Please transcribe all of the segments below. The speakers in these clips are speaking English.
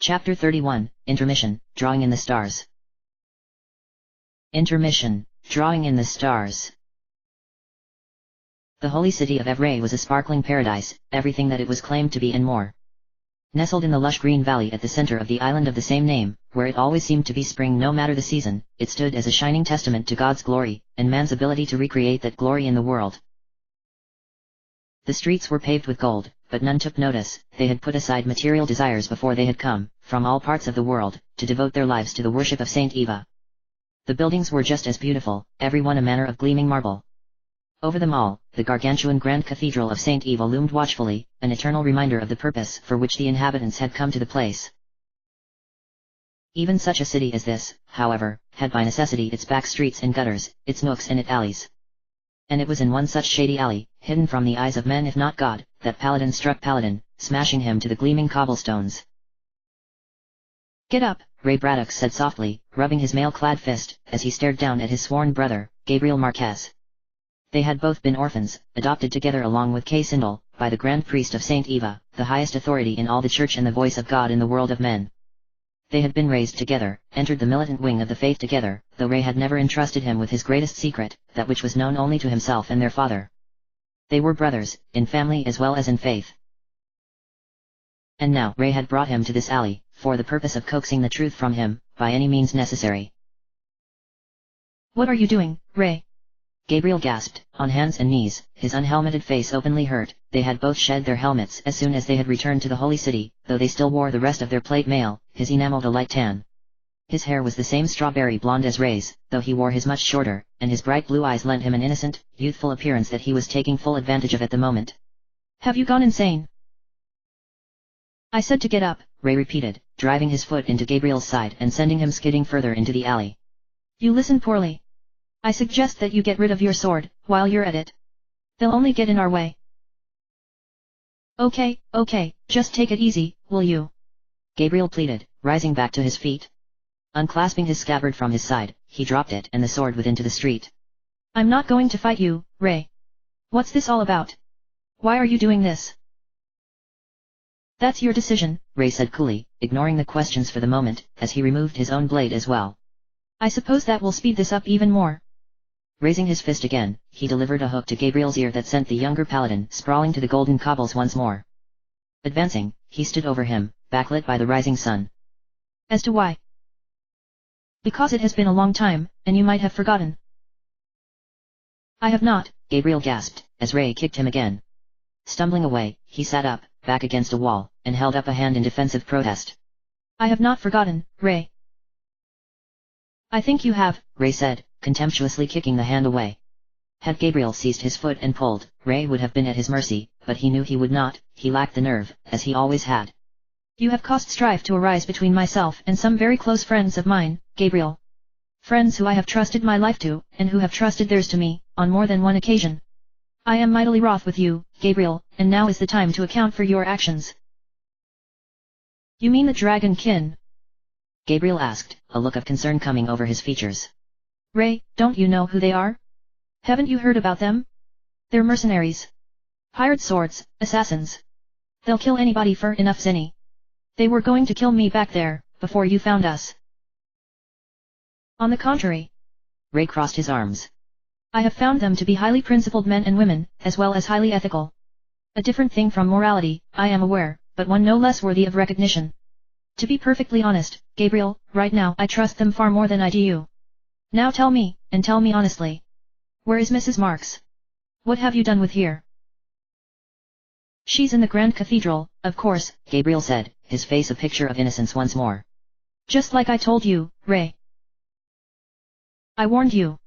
Chapter 31, Intermission, Drawing in the Stars. Intermission, Drawing in the Stars. The holy city of Evray was a sparkling paradise, everything that it was claimed to be and more. Nestled in the lush green valley at the center of the island of the same name, where it always seemed to be spring no matter the season, it stood as a shining testament to God's glory, and man's ability to recreate that glory in the world. The streets were paved with gold, but none took notice. They had put aside material desires before they had come, from all parts of the world, to devote their lives to the worship of Saint Eva. The buildings were just as beautiful, every one a manner of gleaming marble. Over them all, the gargantuan grand cathedral of Saint Eva loomed watchfully, an eternal reminder of the purpose for which the inhabitants had come to the place. Even such a city as this, however, had by necessity its back streets and gutters, its nooks and its alleys. And it was in one such shady alley, hidden from the eyes of men if not God, that Paladin struck Paladin, smashing him to the gleaming cobblestones. "Get up," Ray Braddock said softly, rubbing his mail-clad fist, as he stared down at his sworn brother, Gabriel Marquez. They had both been orphans, adopted together along with Kay Sindel, by the Grand Priest of Saint Eva, the highest authority in all the Church and the voice of God in the world of men. They had been raised together, entered the militant wing of the faith together, though Ray had never entrusted him with his greatest secret, that which was known only to himself and their father. They were brothers, in family as well as in faith. And now Ray had brought him to this alley, for the purpose of coaxing the truth from him, by any means necessary. "What are you doing, Ray?" Gabriel gasped, on hands and knees, his unhelmeted face openly hurt. They had both shed their helmets as soon as they had returned to the holy city, though they still wore the rest of their plate mail, his enameled a light tan. His hair was the same strawberry blonde as Ray's, though he wore his much shorter, and his bright blue eyes lent him an innocent, youthful appearance that he was taking full advantage of at the moment. "Have you gone insane?" "I said to get up," Ray repeated, driving his foot into Gabriel's side and sending him skidding further into the alley. "You listen poorly. I suggest that you get rid of your sword, while you're at it. They'll only get in our way." Okay, just take it easy, will you?" Gabriel pleaded, rising back to his feet. Unclasping his scabbard from his side, he dropped it and the sword within the street. "I'm not going to fight you, Ray. What's this all about? Why are you doing this?" "That's your decision," Ray said coolly, ignoring the questions for the moment, as he removed his own blade as well. "I suppose that will speed this up even more." Raising his fist again, he delivered a hook to Gabriel's ear that sent the younger paladin sprawling to the golden cobbles once more. Advancing, he stood over him, backlit by the rising sun. "As to why?" "Because it has been a long time, and you might have forgotten." "I have not," Gabriel gasped, as Ray kicked him again. Stumbling away, he sat up, back against a wall, and held up a hand in defensive protest. "I have not forgotten, Ray." "I think you have," Ray said, contemptuously kicking the hand away. Had Gabriel seized his foot and pulled, Ray would have been at his mercy, but he knew he would not. He lacked the nerve, as he always had. "You have caused strife to arise between myself and some very close friends of mine, Gabriel. Friends who I have trusted my life to, and who have trusted theirs to me, on more than one occasion. I am mightily wroth with you, Gabriel, and now is the time to account for your actions." "You mean the Dragon Kin?" Gabriel asked, a look of concern coming over his features. "Ray, don't you know who they are? Haven't you heard about them? They're mercenaries. Hired swords, assassins. They'll kill anybody for enough zenny. They were going to kill me back there, before you found us." "On the contrary." Ray crossed his arms. "I have found them to be highly principled men and women, as well as highly ethical. A different thing from morality, I am aware, but one no less worthy of recognition. To be perfectly honest, Gabriel, right now I trust them far more than I do you. Now tell me, and tell me honestly. Where is Mrs. Marks? What have you done with her?" "She's in the Grand Cathedral, of course," Gabriel said, his face a picture of innocence once more. "Just like I told you, Ray. I warned you."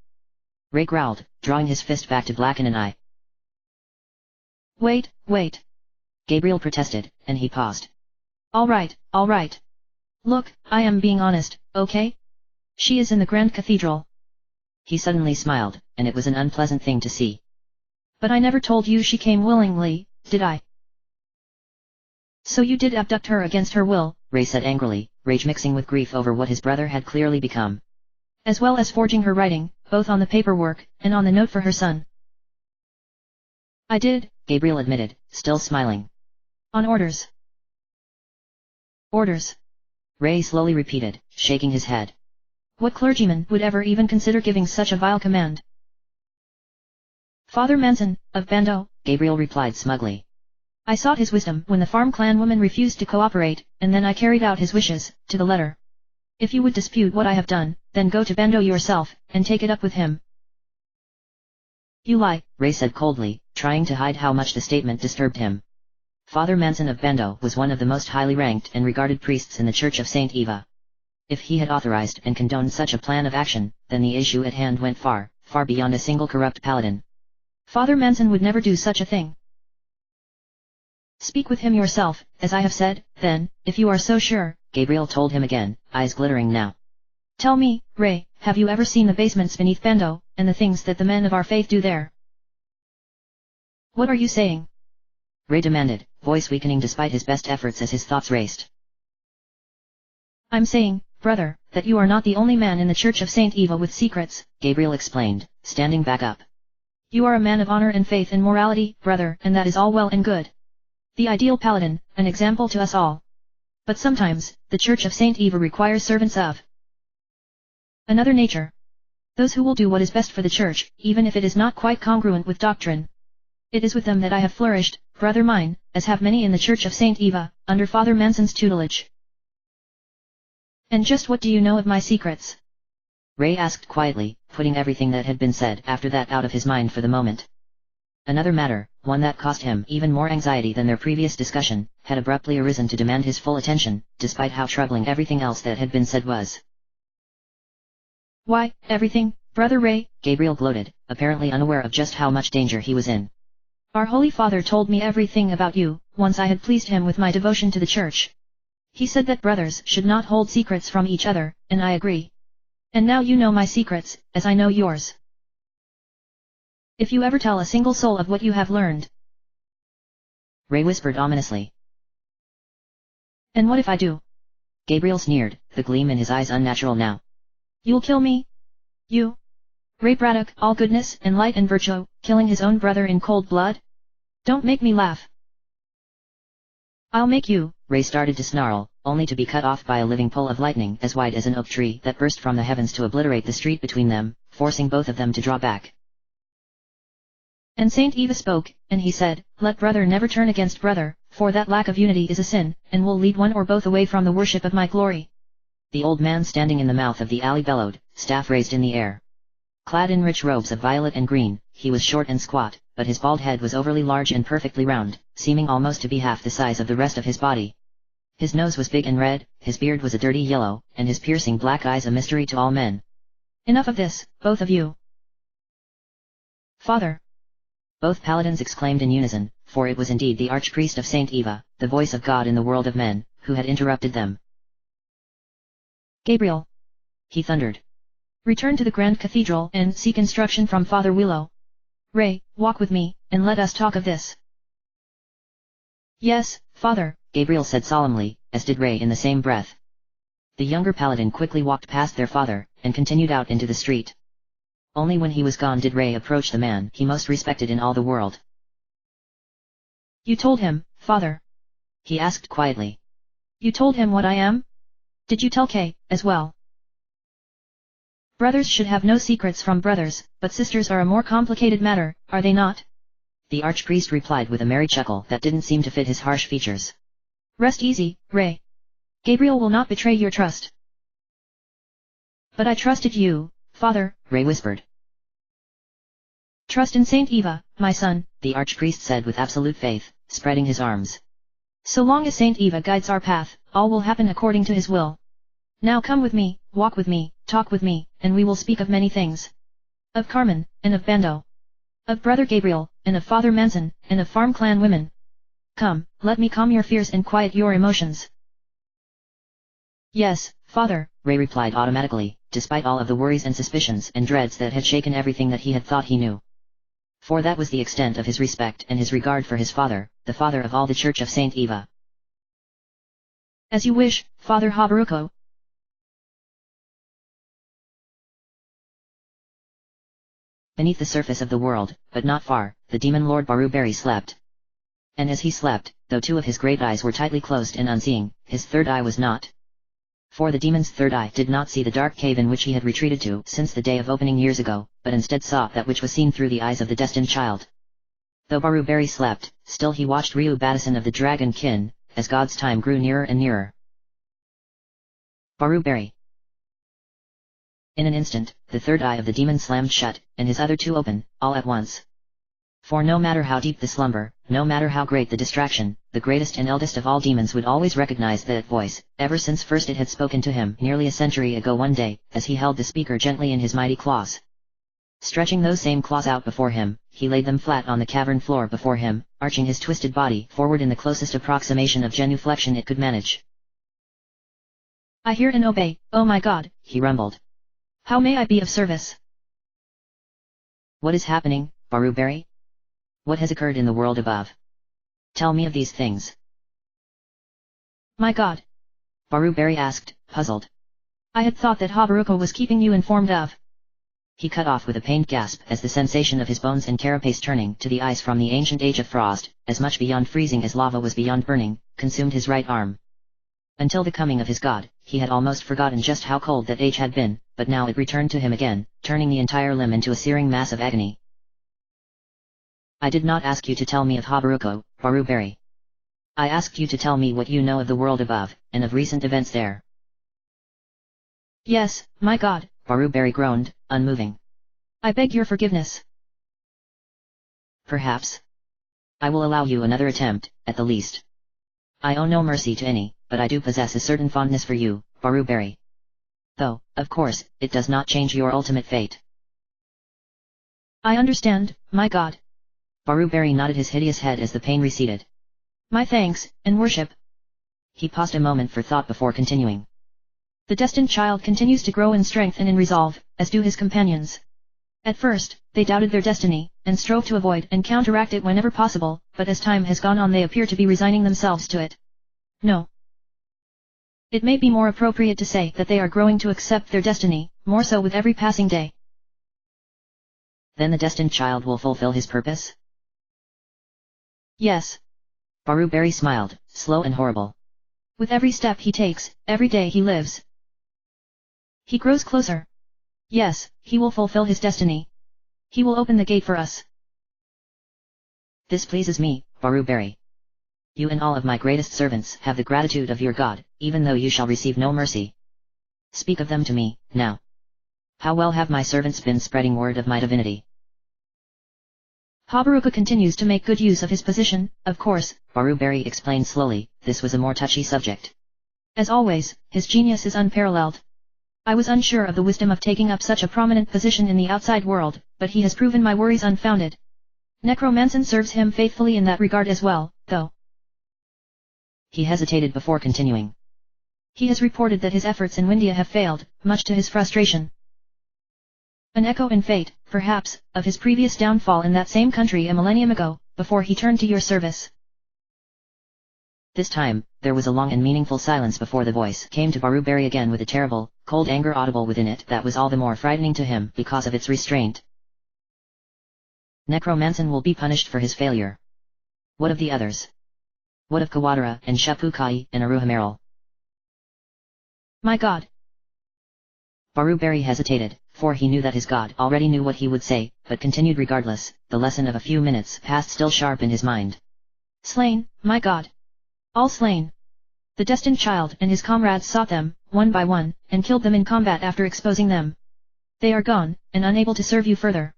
Ray growled, drawing his fist back to blacken an eye. Wait. Gabriel protested, and he paused. All right. Look, I am being honest, okay? She is in the Grand Cathedral." He suddenly smiled, and it was an unpleasant thing to see. "But I never told you she came willingly, did I?" "So you did abduct her against her will," Ray said angrily, rage mixing with grief over what his brother had clearly become. "As well as forging her writing, both on the paperwork, and on the note for her son." "I did," Gabriel admitted, still smiling. "On orders." "Orders? Ray slowly repeated, shaking his head. What clergyman would ever even consider giving such a vile command? Father Manson, of Bando, Gabriel replied smugly. I sought his wisdom when the farm clan woman refused to cooperate, and then I carried out his wishes, to the letter. If you would dispute what I have done, then go to Bando yourself, and take it up with him. You lie, Ray said coldly, trying to hide how much the statement disturbed him. Father Manson of Bando was one of the most highly ranked and regarded priests in the Church of Saint Eva. If he had authorized and condoned such a plan of action, then the issue at hand went far, far beyond a single corrupt paladin. Father Manson would never do such a thing. Speak with him yourself, as I have said, then, if you are so sure, Gabriel told him again, eyes glittering now. Tell me, Ray, have you ever seen the basements beneath Bando, and the things that the men of our faith do there? What are you saying? Ray demanded, voice weakening despite his best efforts as his thoughts raced. I'm saying, brother, that you are not the only man in the Church of Saint Eva with secrets, Gabriel explained, standing back up. You are a man of honor and faith and morality, brother, and that is all well and good. The ideal paladin, an example to us all. But sometimes, the Church of Saint Eva requires servants of another nature. Those who will do what is best for the Church, even if it is not quite congruent with doctrine. It is with them that I have flourished, brother mine, as have many in the Church of Saint Eva, under Father Manson's tutelage. And just what do you know of my secrets? Ray asked quietly, putting everything that had been said after that out of his mind for the moment. Another matter, one that caused him even more anxiety than their previous discussion, had abruptly arisen to demand his full attention, despite how troubling everything else that had been said was. Why, everything, brother Ray, Gabriel gloated, apparently unaware of just how much danger he was in. Our Holy Father told me everything about you, once I had pleased him with my devotion to the Church. He said that brothers should not hold secrets from each other, and I agree. And now you know my secrets, as I know yours. If you ever tell a single soul of what you have learned. Ray whispered ominously. And what if I do? Gabriel sneered, the gleam in his eyes unnatural now. You'll kill me? You? Ray Braddock, all goodness and light and virtue, killing his own brother in cold blood? Don't make me laugh. I'll make you. Ray started to snarl, only to be cut off by a living pull of lightning as wide as an oak tree that burst from the heavens to obliterate the street between them, forcing both of them to draw back. And Saint Eva spoke, and he said, Let brother never turn against brother, for that lack of unity is a sin, and will lead one or both away from the worship of my glory. The old man standing in the mouth of the alley bellowed, staff raised in the air. Clad in rich robes of violet and green, he was short and squat, but his bald head was overly large and perfectly round, seeming almost to be half the size of the rest of his body. His nose was big and red, his beard was a dirty yellow, and his piercing black eyes a mystery to all men. Enough of this, both of you. Father. Both paladins exclaimed in unison, for it was indeed the archpriest of Saint Eva, the voice of God in the world of men, who had interrupted them. Gabriel. He thundered. Return to the Grand Cathedral and seek instruction from Father Willow. Ray, walk with me, and let us talk of this. Yes, Father, Gabriel said solemnly, as did Ray in the same breath. The younger paladin quickly walked past their father, and continued out into the street. Only when he was gone did Ray approach the man he most respected in all the world. You told him, Father? He asked quietly. You told him what I am? Did you tell Kay, as well? Brothers should have no secrets from brothers, but sisters are a more complicated matter, are they not? The archpriest replied with a merry chuckle that didn't seem to fit his harsh features. Rest easy, Ray. Gabriel will not betray your trust. But I trusted you, Father, Ray whispered. Trust in Saint Eva, my son, the archpriest said with absolute faith, spreading his arms. So long as Saint Eva guides our path, all will happen according to his will. Now come with me, walk with me, talk with me, and we will speak of many things. Of Carmen, and of Bando. Of Brother Gabriel, and of Father Manson, and of farm clan women. Come, let me calm your fears and quiet your emotions. Yes, Father, Ray replied automatically, despite all of the worries and suspicions and dreads that had shaken everything that he had thought he knew. For that was the extent of his respect and his regard for his father, the father of all the Church of Saint Eva. As you wish, Father Habaruko. Beneath the surface of the world, but not far, the demon Lord Baruberi slept. And as he slept, though two of his great eyes were tightly closed and unseeing, his third eye was not. For the demon's third eye did not see the dark cave in which he had retreated to since the day of opening years ago, but instead saw that which was seen through the eyes of the destined child. Though Baruberi slept, still he watched Ryu Batison of the Dragon Kin, as God's time grew nearer and nearer. Baruberi. In an instant, the third eye of the demon slammed shut, and his other two open, all at once. For no matter how deep the slumber, no matter how great the distraction, the greatest and eldest of all demons would always recognize that voice, ever since first it had spoken to him nearly a century ago one day, as he held the speaker gently in his mighty claws. Stretching those same claws out before him, he laid them flat on the cavern floor before him, arching his twisted body forward in the closest approximation of genuflection it could manage. I hear and obey, oh my God, he rumbled. How may I be of service? What is happening, Baruberi? What has occurred in the world above? Tell me of these things. My God. Baruberi asked, puzzled. I had thought that Habaruko was keeping you informed of. He cut off with a pained gasp as the sensation of his bones and carapace turning to the ice from the ancient age of frost, as much beyond freezing as lava was beyond burning, consumed his right arm. Until the coming of his god, he had almost forgotten just how cold that age had been, but now it returned to him again, turning the entire limb into a searing mass of agony. I did not ask you to tell me of Habaruko, Baruberi. I asked you to tell me what you know of the world above, and of recent events there. Yes, my God, Baruberi groaned, unmoving. I beg your forgiveness. Perhaps. I will allow you another attempt, at the least. I owe no mercy to any, but I do possess a certain fondness for you, Baruberi. Though, of course, it does not change your ultimate fate. I understand, my God. Baruberi nodded his hideous head as the pain receded. My thanks, and worship. He paused a moment for thought before continuing. The destined child continues to grow in strength and in resolve, as do his companions. At first, they doubted their destiny, and strove to avoid and counteract it whenever possible, but as time has gone on they appear to be resigning themselves to it. No. It may be more appropriate to say that they are growing to accept their destiny, more so with every passing day. Then the destined child will fulfill his purpose? Yes. Baruberi smiled, slow and horrible. With every step he takes, every day he lives, he grows closer. Yes, he will fulfill his destiny. He will open the gate for us. This pleases me, Baruberi. You and all of my greatest servants have the gratitude of your God, even though you shall receive no mercy. Speak of them to me, now. How well have my servants been spreading word of my divinity? Habaruka continues to make good use of his position, of course, Baruberi explained slowly, this was a more touchy subject. As always, his genius is unparalleled. I was unsure of the wisdom of taking up such a prominent position in the outside world, but he has proven my worries unfounded. Necromancy serves him faithfully in that regard as well, though. He hesitated before continuing. He has reported that his efforts in Windia have failed, much to his frustration. An echo in fate, perhaps, of his previous downfall in that same country a millennium ago, before he turned to your service. This time, there was a long and meaningful silence before the voice came to Baruberi again with a terrible, cold anger audible within it that was all the more frightening to him because of its restraint. Necromancy will be punished for his failure. What of the others? What of Kawadara and Shapukai and Aruhameral? My God. Baruberi hesitated, for he knew that his god already knew what he would say, but continued regardless, the lesson of a few minutes passed still sharp in his mind. Slain, my God. All slain. The destined child and his comrades sought them, one by one, and killed them in combat after exposing them. They are gone, and unable to serve you further.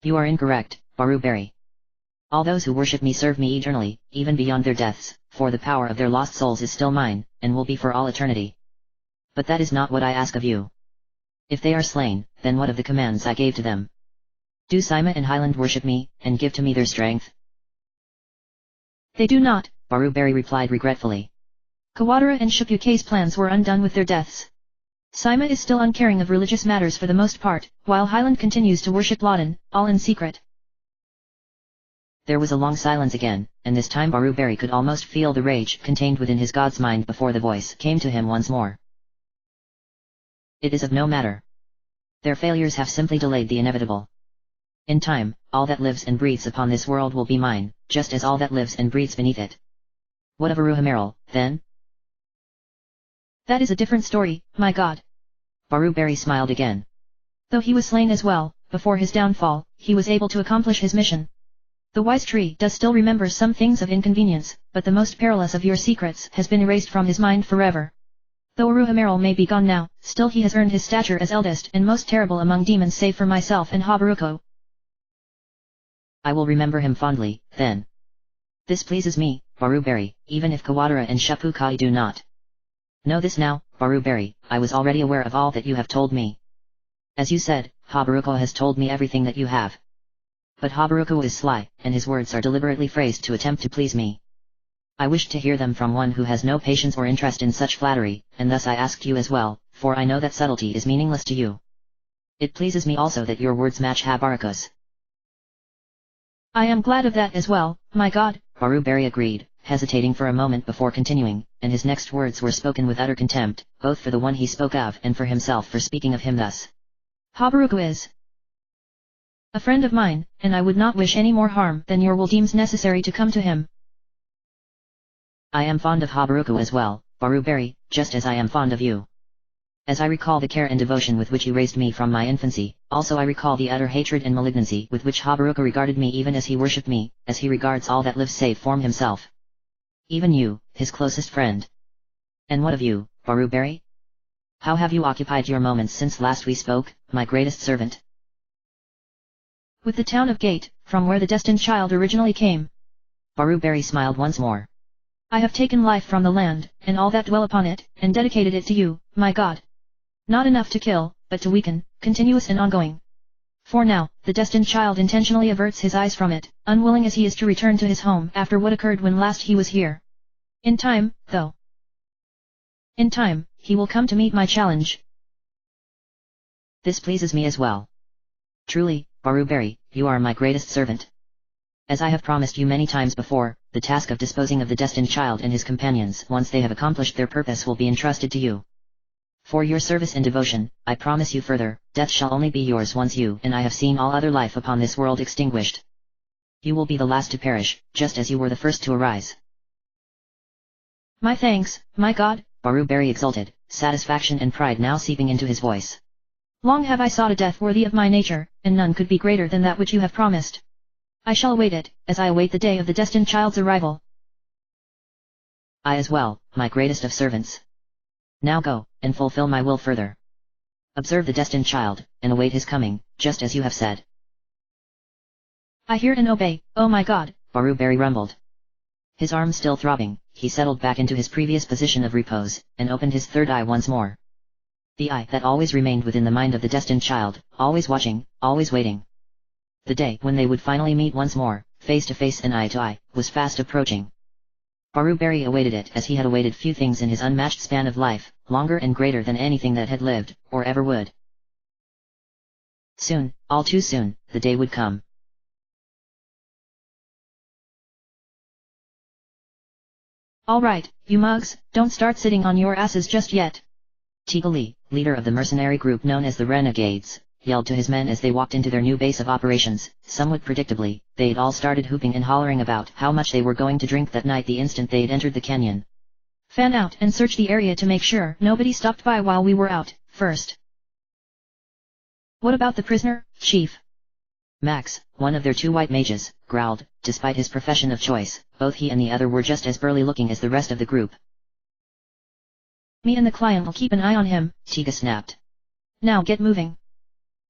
You are incorrect, Baruberi. All those who worship me serve me eternally, even beyond their deaths, for the power of their lost souls is still mine, and will be for all eternity. But that is not what I ask of you. If they are slain, then what of the commands I gave to them? Do Sima and Highland worship me, and give to me their strength? They do not, Baruberi replied regretfully. Kawadara and Shipukei's plans were undone with their deaths. Sima is still uncaring of religious matters for the most part, while Highland continues to worship Laden, all in secret. There was a long silence again, and this time Baruberi could almost feel the rage contained within his god's mind before the voice came to him once more. It is of no matter. Their failures have simply delayed the inevitable. In time, all that lives and breathes upon this world will be mine, just as all that lives and breathes beneath it. What of Aruhameral, then? That is a different story, my god. Baruberi smiled again. Though he was slain as well, before his downfall, he was able to accomplish his mission. The wise tree does still remember some things of inconvenience, but the most perilous of your secrets has been erased from his mind forever. Though Aruhameral may be gone now, still he has earned his stature as eldest and most terrible among demons save for myself and Habaruko. I will remember him fondly, then. This pleases me, Baruberi, even if Kawadara and Shipukai do not. Know this now, Baruberi, I was already aware of all that you have told me. As you said, Habaruko has told me everything that you have. But Habaruko is sly, and his words are deliberately phrased to attempt to please me. I wished to hear them from one who has no patience or interest in such flattery, and thus I asked you as well, for I know that subtlety is meaningless to you. It pleases me also that your words match Habaruko's. I am glad of that as well, my god, Baruberi agreed, hesitating for a moment before continuing, and his next words were spoken with utter contempt, both for the one he spoke of and for himself for speaking of him thus. Habaruko is a friend of mine, and I would not wish any more harm than your will deems necessary to come to him. I am fond of Habaruko as well, Baruberi, just as I am fond of you. As I recall the care and devotion with which you raised me from my infancy, also I recall the utter hatred and malignancy with which Habaruko regarded me even as he worshipped me, as he regards all that lives save form himself. Even you, his closest friend. And what of you, Baruberi? How have you occupied your moments since last we spoke, my greatest servant? With the town of Gate, from where the destined child originally came. Baruberi smiled once more. I have taken life from the land, and all that dwell upon it, and dedicated it to you, my god. Not enough to kill, but to weaken, continuous and ongoing. For now, the destined child intentionally averts his eyes from it, unwilling as he is to return to his home after what occurred when last he was here. In time, though. In time, he will come to meet my challenge. This pleases me as well. Truly, Baruberi, you are my greatest servant. As I have promised you many times before, the task of disposing of the destined child and his companions once they have accomplished their purpose will be entrusted to you. For your service and devotion, I promise you further, death shall only be yours once you and I have seen all other life upon this world extinguished. You will be the last to perish, just as you were the first to arise. My thanks, my god, Baruberi exulted, satisfaction and pride now seeping into his voice. Long have I sought a death worthy of my nature, and none could be greater than that which you have promised. I shall await it, as I await the day of the destined child's arrival. I as well, my greatest of servants. Now go, and fulfill my will further. Observe the destined child, and await his coming, just as you have said. I hear and obey, oh my god, Baruberi rumbled. His arms still throbbing, he settled back into his previous position of repose, and opened his third eye once more. The eye that always remained within the mind of the destined child, always watching, always waiting. The day when they would finally meet once more, face to face and eye to eye, was fast approaching. Baruberi awaited it as he had awaited few things in his unmatched span of life, longer and greater than anything that had lived, or ever would. Soon, all too soon, the day would come. Alright, you mugs, don't start sitting on your asses just yet. Tiga Lee, leader of the mercenary group known as the Renegades, yelled to his men as they walked into their new base of operations. Somewhat predictably, they'd all started whooping and hollering about how much they were going to drink that night the instant they'd entered the canyon. Fan out and search the area to make sure nobody stopped by while we were out, first. What about the prisoner, Chief? Max, one of their two white mages, growled. Despite his profession of choice, both he and the other were just as burly looking as the rest of the group. Me and the client will keep an eye on him, Tiga snapped. Now get moving.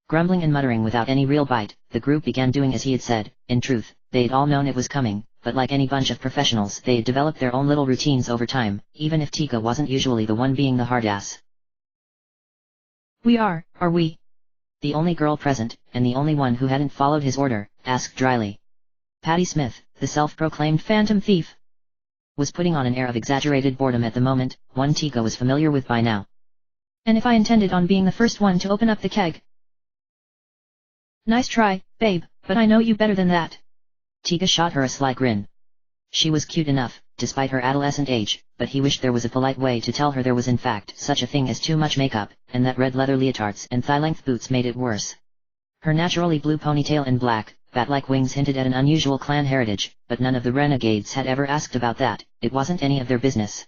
Grumbling and muttering without any real bite, the group began doing as he had said. In truth, they'd all known it was coming, but like any bunch of professionals they'd developed their own little routines over time, even if Tiga wasn't usually the one being the hard ass. We are we? The only girl present, and the only one who hadn't followed his order, asked dryly. Patty Smith, the self-proclaimed phantom thief, was putting on an air of exaggerated boredom at the moment, one Tiga was familiar with by now. And if I intended on being the first one to open up the keg? Nice try, babe, but I know you better than that. Tiga shot her a sly grin. She was cute enough, despite her adolescent age, but he wished there was a polite way to tell her there was in fact such a thing as too much makeup, and that red leather leotards and thigh-length boots made it worse. Her naturally blue ponytail and black, bat-like wings hinted at an unusual clan heritage, but none of the renegades had ever asked about that, it wasn't any of their business.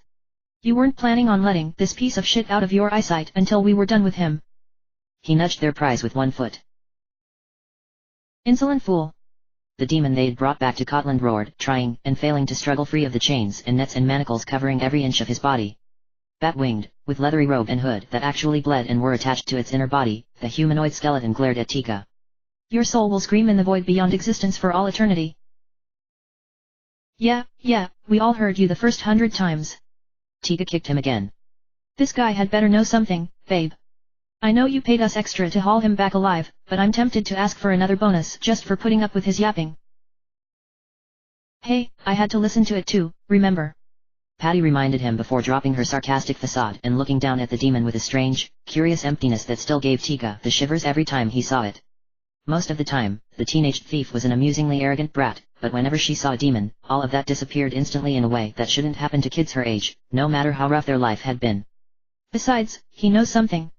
You weren't planning on letting this piece of shit out of your eyesight until we were done with him. He nudged their prize with one foot. Insolent fool. The demon they'd brought back to Scotland roared, trying and failing to struggle free of the chains and nets and manacles covering every inch of his body. Bat-winged, with leathery robe and hood that actually bled and were attached to its inner body, the humanoid skeleton glared at Tika. Your soul will scream in the void beyond existence for all eternity. Yeah, we all heard you the first 100 times. Tika kicked him again. This guy had better know something, babe. I know you paid us extra to haul him back alive, but I'm tempted to ask for another bonus just for putting up with his yapping. Hey, I had to listen to it too, remember? Patty reminded him before dropping her sarcastic facade and looking down at the demon with a strange, curious emptiness that still gave Tika the shivers every time he saw it. Most of the time, the teenage thief was an amusingly arrogant brat, but whenever she saw a demon, all of that disappeared instantly in a way that shouldn't happen to kids her age, no matter how rough their life had been. Besides, he knows something.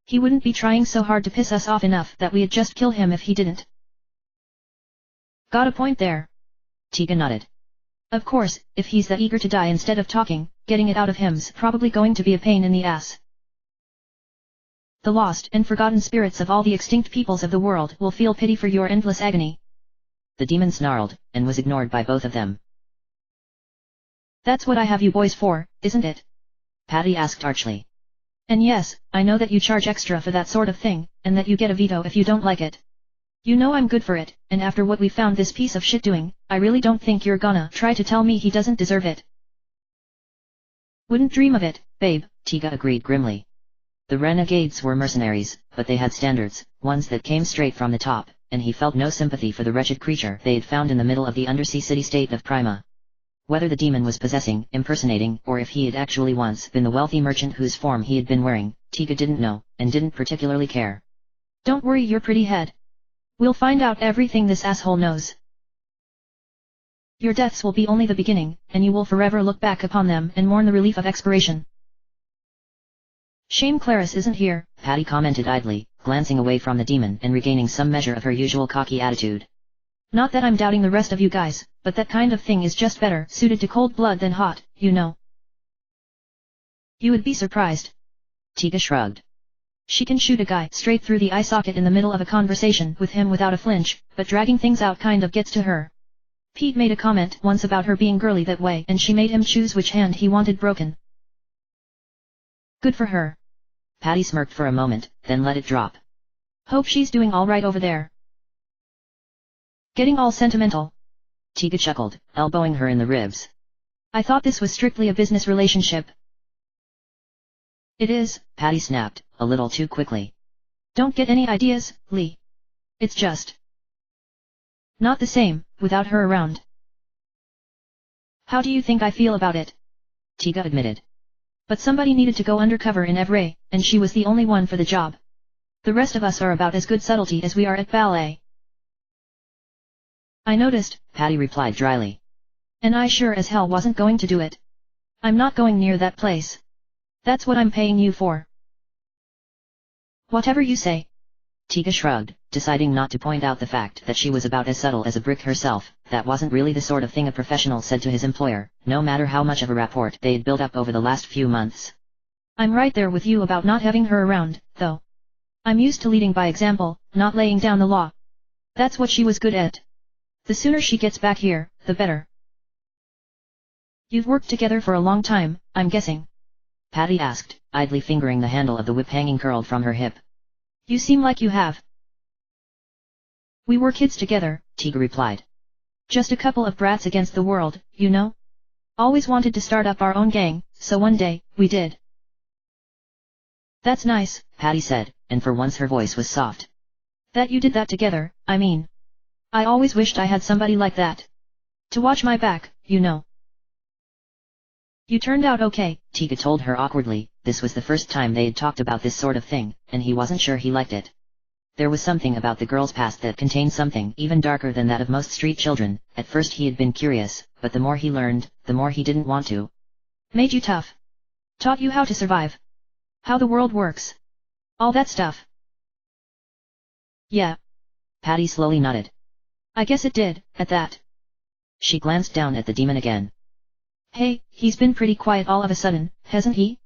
He wouldn't be trying so hard to piss us off enough that we'd just kill him if he didn't. Got a point there. Tika nodded. Of course, if he's that eager to die instead of talking, getting it out of him's probably going to be a pain in the ass. The lost and forgotten spirits of all the extinct peoples of the world will feel pity for your endless agony. The demon snarled, and was ignored by both of them. That's what I have you boys for, isn't it? Patty asked archly. And yes, I know that you charge extra for that sort of thing, and that you get a veto if you don't like it. You know I'm good for it, and after what we found this piece of shit doing, I really don't think you're gonna try to tell me he doesn't deserve it. Wouldn't dream of it, babe, Tika agreed grimly. The renegades were mercenaries, but they had standards, ones that came straight from the top, and he felt no sympathy for the wretched creature they had found in the middle of the undersea city-state of Prima. Whether the demon was possessing, impersonating, or if he had actually once been the wealthy merchant whose form he had been wearing, Tika didn't know, and didn't particularly care. Don't worry your pretty head. We'll find out everything this asshole knows. Your deaths will be only the beginning, and you will forever look back upon them and mourn the relief of expiration. Shame Clarice isn't here, Patty commented idly, glancing away from the demon and regaining some measure of her usual cocky attitude. Not that I'm doubting the rest of you guys, but that kind of thing is just better suited to cold blood than hot, you know. You would be surprised. Tika shrugged. She can shoot a guy straight through the eye socket in the middle of a conversation with him without a flinch, but dragging things out kind of gets to her. Pete made a comment once about her being girly that way and she made him choose which hand he wanted broken. Good for her. Patty smirked for a moment, then let it drop. Hope she's doing all right over there. Getting all sentimental. Tika chuckled, elbowing her in the ribs. I thought this was strictly a business relationship. It is, Patty snapped, a little too quickly. Don't get any ideas, Lee. It's just not the same, without her around. How do you think I feel about it? Tika admitted. But somebody needed to go undercover in Evray, and she was the only one for the job. The rest of us are about as good subtlety as we are at ballet. I noticed, Patty replied dryly. And I sure as hell wasn't going to do it. I'm not going near that place. That's what I'm paying you for. Whatever you say. Tika shrugged, deciding not to point out the fact that she was about as subtle as a brick herself. That wasn't really the sort of thing a professional said to his employer, no matter how much of a rapport they'd built up over the last few months. I'm right there with you about not having her around, though. I'm used to leading by example, not laying down the law. That's what she was good at. The sooner she gets back here, the better. You've worked together for a long time, I'm guessing. Patty asked, idly fingering the handle of the whip hanging curled from her hip. You seem like you have. We were kids together, Tika replied. Just a couple of brats against the world, you know? Always wanted to start up our own gang, so one day, we did. That's nice, Patty said, and for once her voice was soft. That you did that together, I mean. I always wished I had somebody like that. To watch my back, you know. You turned out okay, Tika told her awkwardly. This was the first time they had talked about this sort of thing, and he wasn't sure he liked it. There was something about the girl's past that contained something even darker than that of most street children. At first he had been curious, but the more he learned, the more he didn't want to. Made you tough. Taught you how to survive. How the world works. All that stuff. Yeah. Patty slowly nodded. I guess it did, at that. She glanced down at the demon again. Hey, he's been pretty quiet all of a sudden, hasn't he?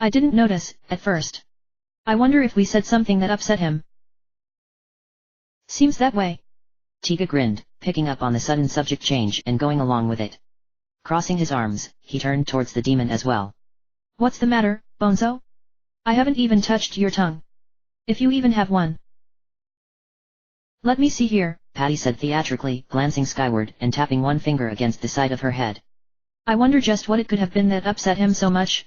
I didn't notice, at first. I wonder if we said something that upset him. Seems that way. Tiga grinned, picking up on the sudden subject change and going along with it. Crossing his arms, he turned towards the demon as well. What's the matter, Bonzo? I haven't even touched your tongue. If you even have one. Let me see here, Patty said theatrically, glancing skyward and tapping one finger against the side of her head. I wonder just what it could have been that upset him so much.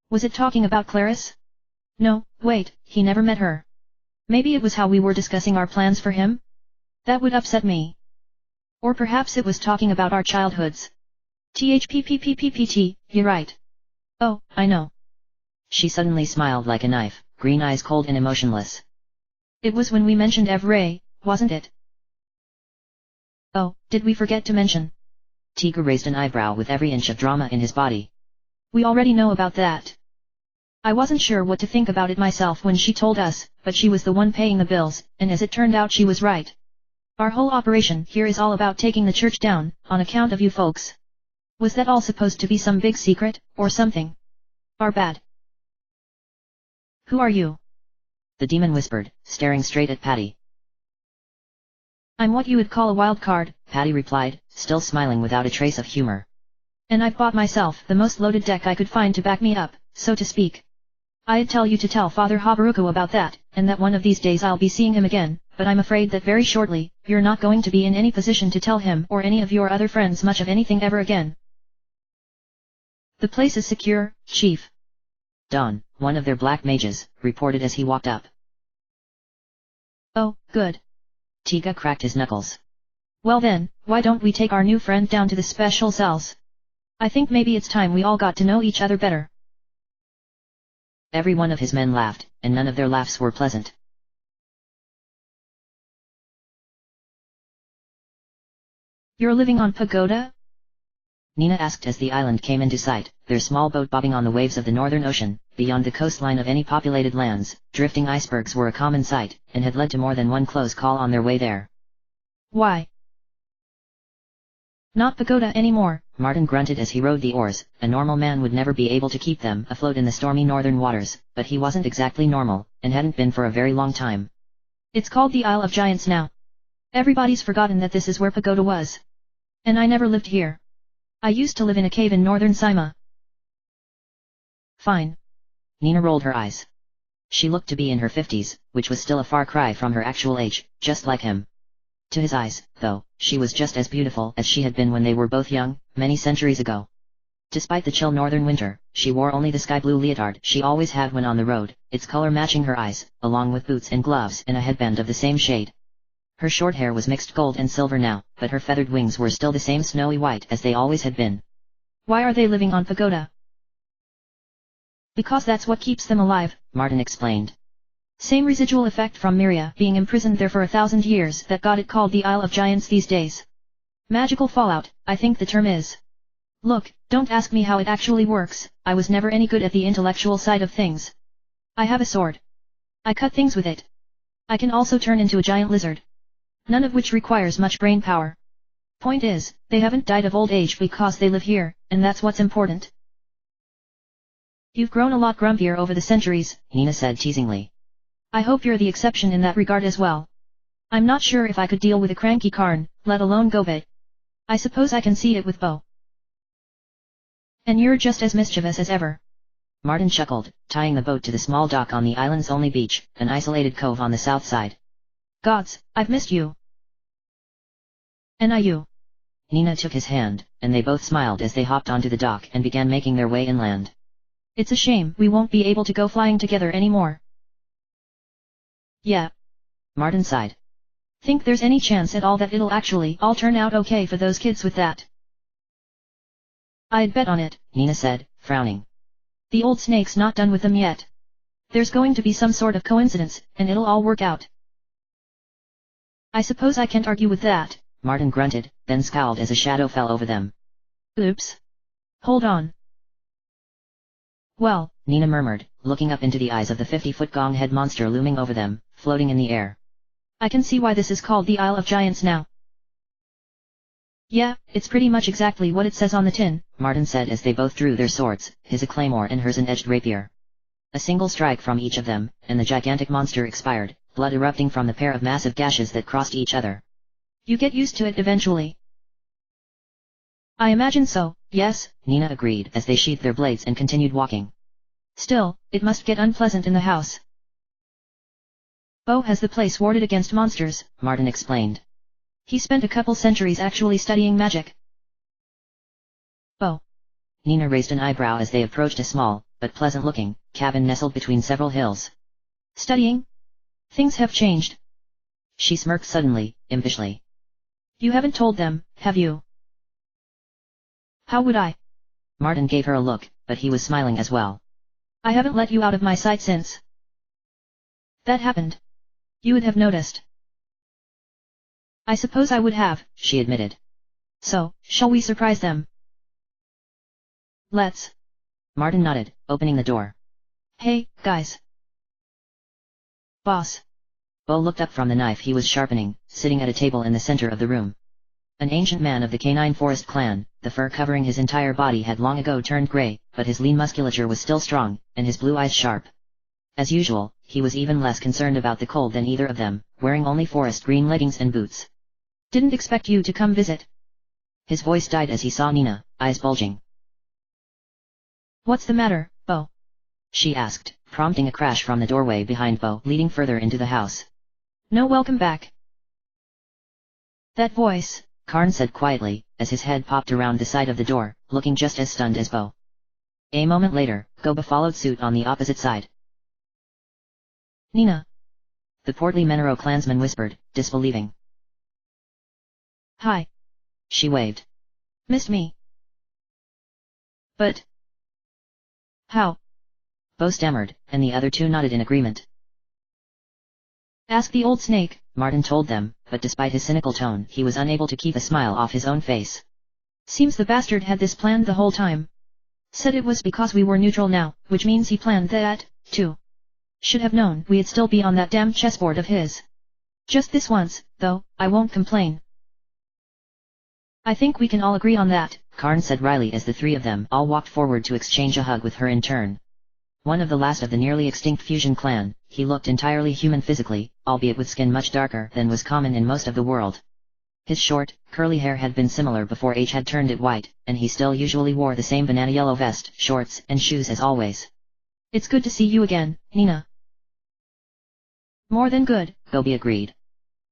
Was it talking about Clarice? No, wait, he never met her. Maybe it was how we were discussing our plans for him? That would upset me. Or perhaps it was talking about our childhoods. THPPPPPT, you're right. Oh, I know. She suddenly smiled like a knife, green eyes cold and emotionless. It was when we mentioned Ray, wasn't it? Oh, did we forget to mention? Tiga raised an eyebrow with every inch of drama in his body. We already know about that. I wasn't sure what to think about it myself when she told us, but she was the one paying the bills, and as it turned out she was right. Our whole operation here is all about taking the church down, on account of you folks. Was that all supposed to be some big secret, or something? Our bad. Who are you? The demon whispered, staring straight at Patty. I'm what you would call a wild card, Patty replied, still smiling without a trace of humor. And I've bought myself the most loaded deck I could find to back me up, so to speak. I'd tell you to tell Father Habaruko about that, and that one of these days I'll be seeing him again, but I'm afraid that very shortly, you're not going to be in any position to tell him or any of your other friends much of anything ever again. The place is secure, Chief. Don, one of their black mages, reported as he walked up. Oh, good. Tiga cracked his knuckles. Well then, why don't we take our new friend down to the special cells? I think maybe it's time we all got to know each other better. Every one of his men laughed, and none of their laughs were pleasant. You're living on Pagoda? Nina asked as the island came into sight, their small boat bobbing on the waves of the northern ocean. Beyond the coastline of any populated lands, drifting icebergs were a common sight, and had led to more than one close call on their way there. Why? Not Pagoda anymore, Martin grunted as he rowed the oars. A normal man would never be able to keep them afloat in the stormy northern waters, but he wasn't exactly normal, and hadn't been for a very long time. It's called the Isle of Giants now. Everybody's forgotten that this is where Pagoda was. And I never lived here. I used to live in a cave in northern Sima. Fine. Nina rolled her eyes. She looked to be in her 50s, which was still a far cry from her actual age, just like him. To his eyes, though, she was just as beautiful as she had been when they were both young, many centuries ago. Despite the chill northern winter, she wore only the sky blue leotard she always had when on the road, its color matching her eyes, along with boots and gloves and a headband of the same shade. Her short hair was mixed gold and silver now, but her feathered wings were still the same snowy white as they always had been. Why are they living on Pagoda? Because that's what keeps them alive, Martin explained. Same residual effect from Myria being imprisoned there for 1,000 years that got it called the Isle of Giants these days. Magical fallout, I think the term is. Look, don't ask me how it actually works, I was never any good at the intellectual side of things. I have a sword. I cut things with it. I can also turn into a giant lizard. None of which requires much brain power. Point is, they haven't died of old age because they live here, and that's what's important. You've grown a lot grumpier over the centuries, Nina said teasingly. I hope you're the exception in that regard as well. I'm not sure if I could deal with a cranky Karn, let alone Gobet. I suppose I can see it with Bo. And you're just as mischievous as ever. Martin chuckled, tying the boat to the small dock on the island's only beach, an isolated cove on the south side. Gods, I've missed you. And I you. Nina took his hand, and they both smiled as they hopped onto the dock and began making their way inland. It's a shame we won't be able to go flying together anymore. Yeah. Martin sighed. Think there's any chance at all that it'll actually all turn out okay for those kids with that? I'd bet on it, Nina said, frowning. The old snake's not done with them yet. There's going to be some sort of coincidence, and it'll all work out. I suppose I can't argue with that, Martin grunted, then scowled as a shadow fell over them. Oops. Hold on. Well, Nina murmured, looking up into the eyes of the 50-foot gong-head monster looming over them, floating in the air. I can see why this is called the Isle of Giants now. Yeah, it's pretty much exactly what it says on the tin, Martin said as they both drew their swords, his a claymore and hers an edged rapier. A single strike from each of them, and the gigantic monster expired, blood erupting from the pair of massive gashes that crossed each other. You get used to it eventually. I imagine so, yes, Nina agreed as they sheathed their blades and continued walking. Still, it must get unpleasant in the house. Bo has the place warded against monsters, Martin explained. He spent a couple centuries actually studying magic. Bo. Nina raised an eyebrow as they approached a small, but pleasant-looking, cabin nestled between several hills. Studying? Things have changed. She smirked suddenly, impishly. You haven't told them, have you? How would I? Martin gave her a look, but he was smiling as well. I haven't let you out of my sight since that happened. You would have noticed. I suppose I would have, she admitted. So, shall we surprise them? Let's. Martin nodded, opening the door. Hey, guys. Boss. Bo looked up from the knife he was sharpening, sitting at a table in the center of the room. An ancient man of the canine forest clan, the fur covering his entire body had long ago turned gray, but his lean musculature was still strong, and his blue eyes sharp. As usual, he was even less concerned about the cold than either of them, wearing only forest green leggings and boots. Didn't expect you to come visit. His voice died as he saw Nina, eyes bulging. What's the matter, Bo? She asked, prompting a crash from the doorway behind Bo, leading further into the house. No welcome back. That voice, Karn said quietly, as his head popped around the side of the door, looking just as stunned as Bo. A moment later, Goba followed suit on the opposite side. Nina. The portly Menero clansman whispered, disbelieving. Hi. She waved. Missed me. But. How? Bo stammered, and the other two nodded in agreement. Ask the old snake, Martin told them, but despite his cynical tone, he was unable to keep a smile off his own face. Seems the bastard had this planned the whole time. Said it was because we were neutral now, which means he planned that, too. Should have known we'd still be on that damn chessboard of his. Just this once, though, I won't complain. I think we can all agree on that, Karn said wryly as the three of them all walked forward to exchange a hug with her in turn. One of the last of the nearly extinct fusion clan, he looked entirely human physically, albeit with skin much darker than was common in most of the world. His short, curly hair had been similar before age had turned it white, and he still usually wore the same banana yellow vest, shorts, and shoes as always. It's good to see you again, Nina. More than good, Gobi agreed.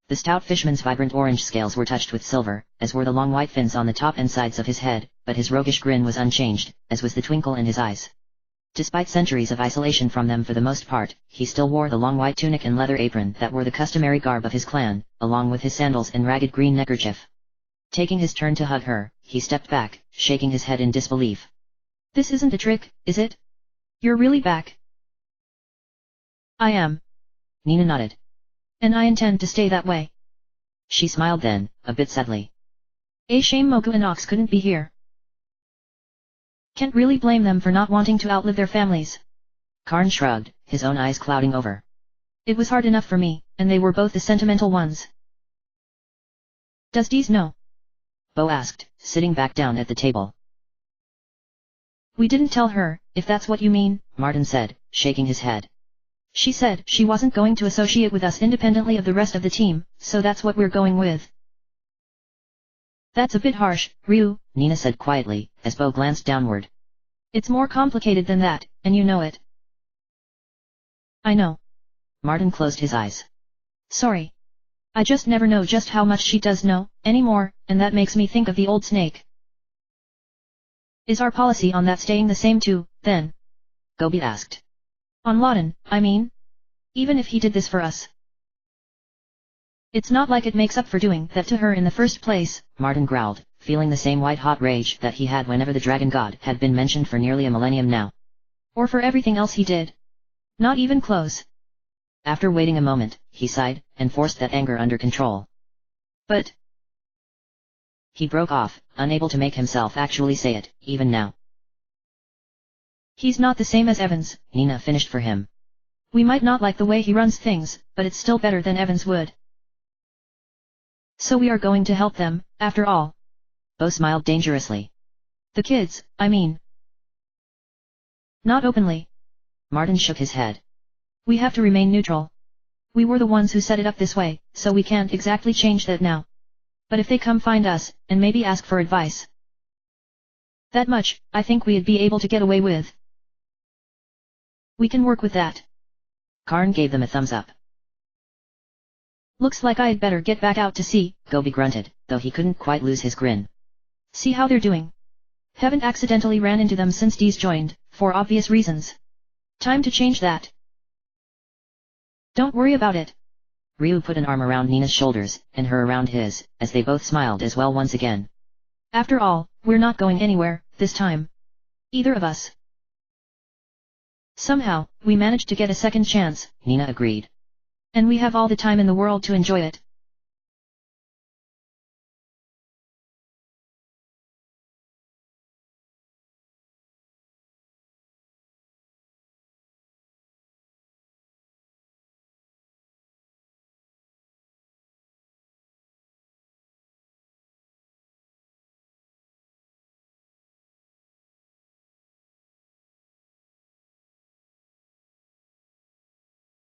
The stout fishman's vibrant orange scales were touched with silver, as were the long white fins on the top and sides of his head, but his roguish grin was unchanged, as was the twinkle in his eyes. Despite centuries of isolation from them for the most part, he still wore the long white tunic and leather apron that were the customary garb of his clan, along with his sandals and ragged green neckerchief. Taking his turn to hug her, he stepped back, shaking his head in disbelief. This isn't a trick, is it? You're really back? I am. Nina nodded. And I intend to stay that way. She smiled then, a bit sadly. A shame Mogu and Ox couldn't be here. Can't really blame them for not wanting to outlive their families. Karn shrugged, his own eyes clouding over. It was hard enough for me, and they were both the sentimental ones. Does Deez know? Bo asked, sitting back down at the table. We didn't tell her, if that's what you mean, Martin said, shaking his head. She said she wasn't going to associate with us independently of the rest of the team, so that's what we're going with. That's a bit harsh, Ryu, Nina said quietly, as Bo glanced downward. It's more complicated than that, and you know it. I know. Martin closed his eyes. Sorry. I just never know just how much she does know, anymore, and that makes me think of the old snake. Is our policy on that staying the same too, then? Gobi asked. On Lawton, I mean? Even if he did this for us. It's not like it makes up for doing that to her in the first place, Martin growled, feeling the same white-hot rage that he had whenever the dragon god had been mentioned for nearly a millennium now. Or for everything else he did. Not even close. After waiting a moment, he sighed, and forced that anger under control. But... He broke off, unable to make himself actually say it, even now. He's not the same as Evans, Nina finished for him. We might not like the way he runs things, but it's still better than Evans would. So we are going to help them, after all. Bo smiled dangerously. The kids, I mean. Not openly. Martin shook his head. We have to remain neutral. We were the ones who set it up this way, so we can't exactly change that now. But if they come find us, and maybe ask for advice. That much, I think we'd be able to get away with. We can work with that. Karn gave them a thumbs up. Looks like I'd better get back out to sea, Gobi grunted, though he couldn't quite lose his grin. See how they're doing. Haven't accidentally ran into them since Dee's joined, for obvious reasons. Time to change that. Don't worry about it. Ryu put an arm around Nina's shoulders, and her around his, as they both smiled as well once again. After all, we're not going anywhere, this time. Either of us. Somehow, we managed to get a second chance, Nina agreed. And we have all the time in the world to enjoy it.